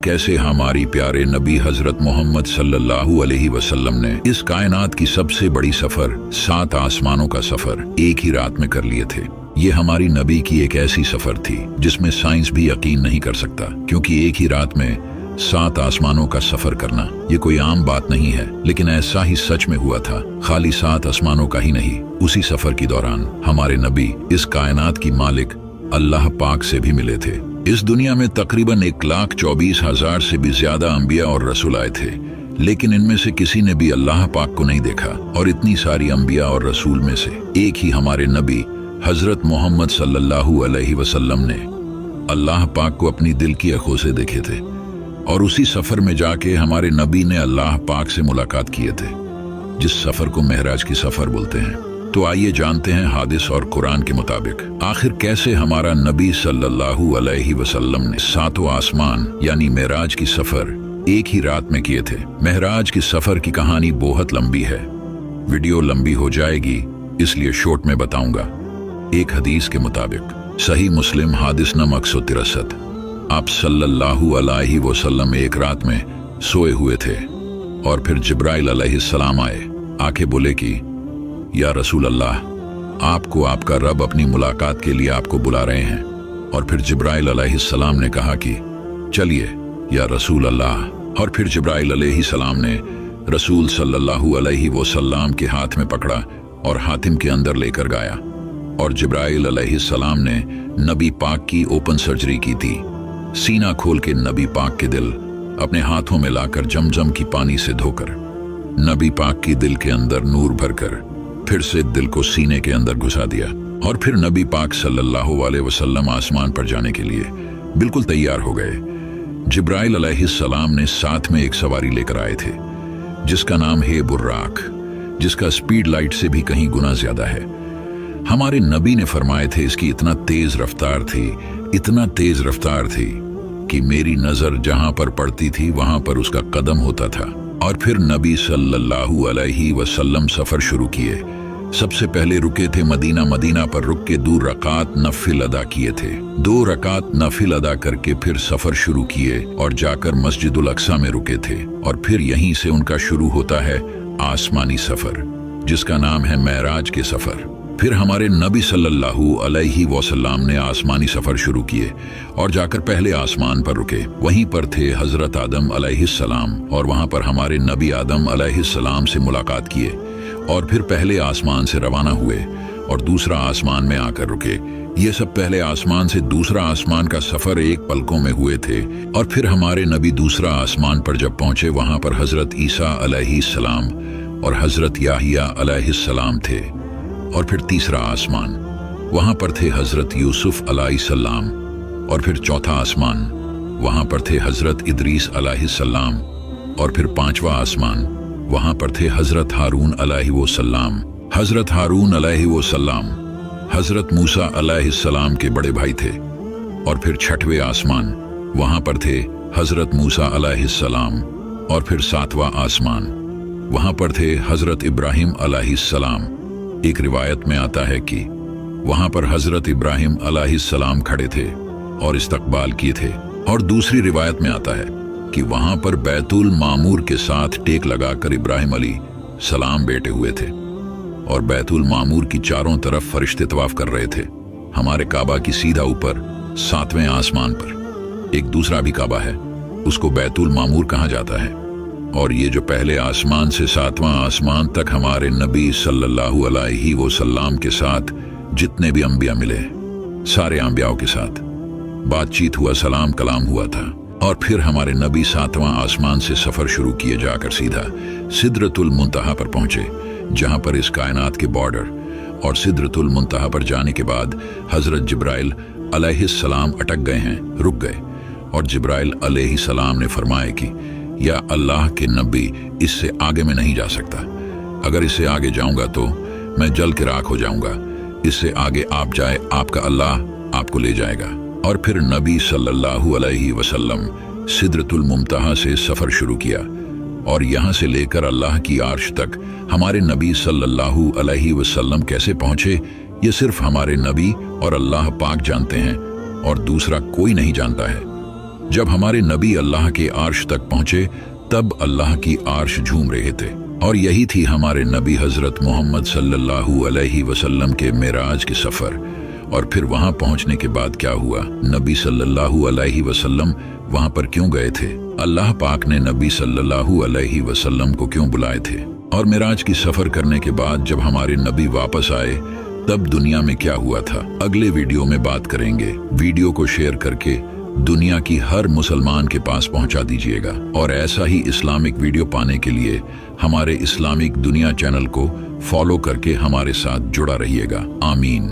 कैसे हमारी प्यारे नबी हजरत मोहम्मद सल्लल्लाहु अलैहि वसल्लम ने इस कायनात की सबसे बड़ी सफर 7 आसमानों का सफर एक ही रात में कर लिए थे। ये हमारी नबी की एक ऐसी सफर थी जिसमें साइंस भी यकीन नहीं कर सकता, क्योंकि एक ही रात में 7 आसमानों का सफर करना ये कोई आम बात नहीं है। लेकिन ऐसा ही सच में हुआ था। खाली 7 आसमानों का ही नहीं, उसी सफर के दौरान हमारे नबी इस कायनात की मालिक अल्लाह पाक से भी मिले थे। इस दुनिया में तकरीबन 1,24,000 से भी ज्यादा अंबिया और रसूल आए थे, लेकिन इनमें से किसी ने भी अल्लाह पाक को नहीं देखा। और इतनी सारी अंबिया और रसूल में से एक ही हमारे नबी हजरत मोहम्मद सल्लल्लाहु अलैहि वसल्लम ने अल्लाह पाक को अपनी दिल की आंखों से देखे थे। और उसी सफर में जाके हमारे नबी ने अल्लाह पाक से मुलाकात किए थे, जिस सफर को महराज की सफर बोलते हैं। तो आइए जानते हैं हादिस और कुरान के मुताबिक आखिर कैसे हमारा नबी सल्लल्लाहु अलैहि वसल्लम ने 7 आसमान यानी महराज की सफर एक ही रात में किए थे। महराज की सफर की कहानी बहुत लंबी है, वीडियो लंबी हो जाएगी, इसलिए शॉर्ट में बताऊंगा। एक हदीस के मुताबिक सही मुस्लिम हादिस नंबर 163, आप सल्लल्लाहु अलैहि वसल्लम एक रात में सोए हुए थे और फिर जिब्राइल अलैहिस्सलाम आए। आके बोले कि या रसूल अल्लाह, आपको आपका रब अपनी मुलाकात के लिए आपको बुला रहे हैं। और फिर जिब्राइल अलैहिस्सलाम ने कहा कि चलिए या रसूल अल्लाह। और फिर जिब्राइल अलैहिस्सलाम ने रसूल सल्लल्लाहु अलैहि वसल्लम के हाथ में पकड़ा और हातिम के अंदर लेकर गया। और जिब्राइल अलैहिस्सलाम ने नबी पाक की ओपन सर्जरी की थी। सीना खोल के नबी पाक के दिल अपने हाथों में लाकर जमजम की पानी से धोकर नबी पाक की दिल के अंदर नूर भरकर फिर से दिल को सीने के अंदर घुसा दिया। और फिर नबी पाक सल्लल्लाहु अलैहि वसल्लम आसमान पर जाने के लिए बिल्कुल तैयार हो गए। जिब्राइल अलैहिस्सलाम ने साथ में एक सवारी लेकर आए थे जिसका नाम है बुर्राक, जिसका स्पीड लाइट से भी कहीं गुना ज्यादा है। हमारे नबी ने फरमाए थे इसकी इतना तेज रफ्तार थी, इतना तेज रफ्तार थी कि मेरी नजर जहां पर पड़ती थी वहां पर उसका कदम होता था। और फिर नबी सल्लल्लाहु अलैहि वसल्लम सफर शुरू किए। सबसे पहले रुके थे मदीना पर रुक के 2 रकात नफिल अदा किए थे। 2 रकात नफिल अदा करके फिर सफर शुरू किए और जाकर मस्जिदुल अक्सा में रुके थे। और फिर यहीं से उनका शुरू होता है आसमानी सफर, जिसका नाम है महराज के सफर। फिर हमारे नबी सल्लल्लाहु अलैहि वसल्लम ने आसमानी सफर शुरू किए और जाकर पहले आसमान पर रुके। वहीं पर थे हजरत आदम अलैहिस्सलाम और वहां पर हमारे नबी आदम अलैहिस्सलाम से मुलाकात किए। और फिर पहले आसमान से रवाना हुए और दूसरा आसमान में आकर रुके। ये सब पहले आसमान से दूसरा आसमान का सफर एक पलकों में हुए थे। और फिर हमारे नबी दूसरा आसमान पर जब पहुंचे वहां पर हजरत ईसा अलैहिस्सलाम और हजरत याहिया अलैहिस्सलाम थे। और फिर तीसरा आसमान, वहां पर थे हजरत यूसुफ अलैहिस्सलाम। और फिर चौथा आसमान, वहां पर थे हजरत इदरीस अलैहिस्सलाम। और फिर 5वां आसमान, वहां पर थे हजरत हारून अलैहिस्सलाम। हजरत हारून अलैहिस्सलाम हजरत मूसा अलैहिस्सलाम के बड़े भाई थे। और फिर 6वें आसमान, वहां पर थे हजरत मूसा अलैहिस्सलाम। और फिर 7वां आसमान, वहां पर थे हजरत इब्राहिम अलैहिस्सलाम। एक रिवायत में आता है कि वहां पर हजरत इब्राहिम अलैहिस्सलाम खड़े थे और इस्तकबाल किए थे। और दूसरी रिवायत में आता है कि वहां पर बैतुल मामूर के साथ टेक लगाकर इब्राहिम अली सलाम बैठे हुए थे। और बैतुल मामूर की चारों तरफ फरिश्ते तवाफ कर रहे थे। हमारे काबा की सीधा ऊपर 7वें आसमान पर एक दूसरा भी काबा है, उसको बैतुल मामूर कहा जाता है। और ये जो पहले आसमान से 7वां आसमान तक हमारे नबी सल्लल्लाहु अलैहि वसल्लम के साथ जितने भी अंबिया मिले, सारे अंबियाओं के साथ बातचीत हुआ, सलाम कलाम हुआ था। और फिर हमारे नबी 7वां आसमान से सफर शुरू किए जाकर सीधा सिदरतुल मुंतहा पर पहुंचे, जहां पर इस कायनात के बॉर्डर। और सिदरतुल मुंतहा पर जाने के बाद हजरत जिब्राइल अलैहिस्सलाम अटक गए हैं, रुक गए। और जिब्राइल अलैहिस्सलाम ने फरमाया कि या अल्लाह के नबी, इससे आगे मैं नहीं जा सकता। अगर इससे आगे जाऊंगा तो मैं जल के राख हो जाऊंगा। इससे आगे आप जाए, आपका अल्लाह आपको ले जाएगा। और फिर नबी सल्लल्लाहु अलैहि वसल्लम सिदरतुल मुंतहा से सफर शुरू किया और यहां से लेकर अल्लाह की आर्श तक हमारे नबी सल्लल्लाहु अलैहि वसल्लम कैसे पहुंचे, ये सिर्फ हमारे नबी और अल्लाह पाक जानते हैं और दूसरा कोई नहीं जानता है। जब हमारे नबी अल्लाह के आर्श तक पहुंचे तब अल्लाह की आर्श झूम रहे थे। और यही थी हमारे नबी हजरत मोहम्मद सल्लल्लाहु अलैहि वसल्लम के मेराज के सफर। और फिर वहां पहुंचने के बाद क्या हुआ, नबी सल्लल्लाहु अलैहि वसल्लम वहां पर क्यों गए थे, अल्लाह पाक ने नबी सल्लल्लाहु अलैहि वसल्लम को क्यों बुलाए थे, और मेराज की सफर करने के बाद जब हमारे नबी वापस आए तब दुनिया में क्या हुआ था, अगले वीडियो में बात करेंगे। वीडियो को शेयर करके दुनिया की हर मुसलमान के पास पहुंचा दीजिएगा। और ऐसा ही इस्लामिक वीडियो पाने के लिए हमारे इस्लामिक दुनिया चैनल को फॉलो करके हमारे साथ जुड़ा रहिएगा। आमीन।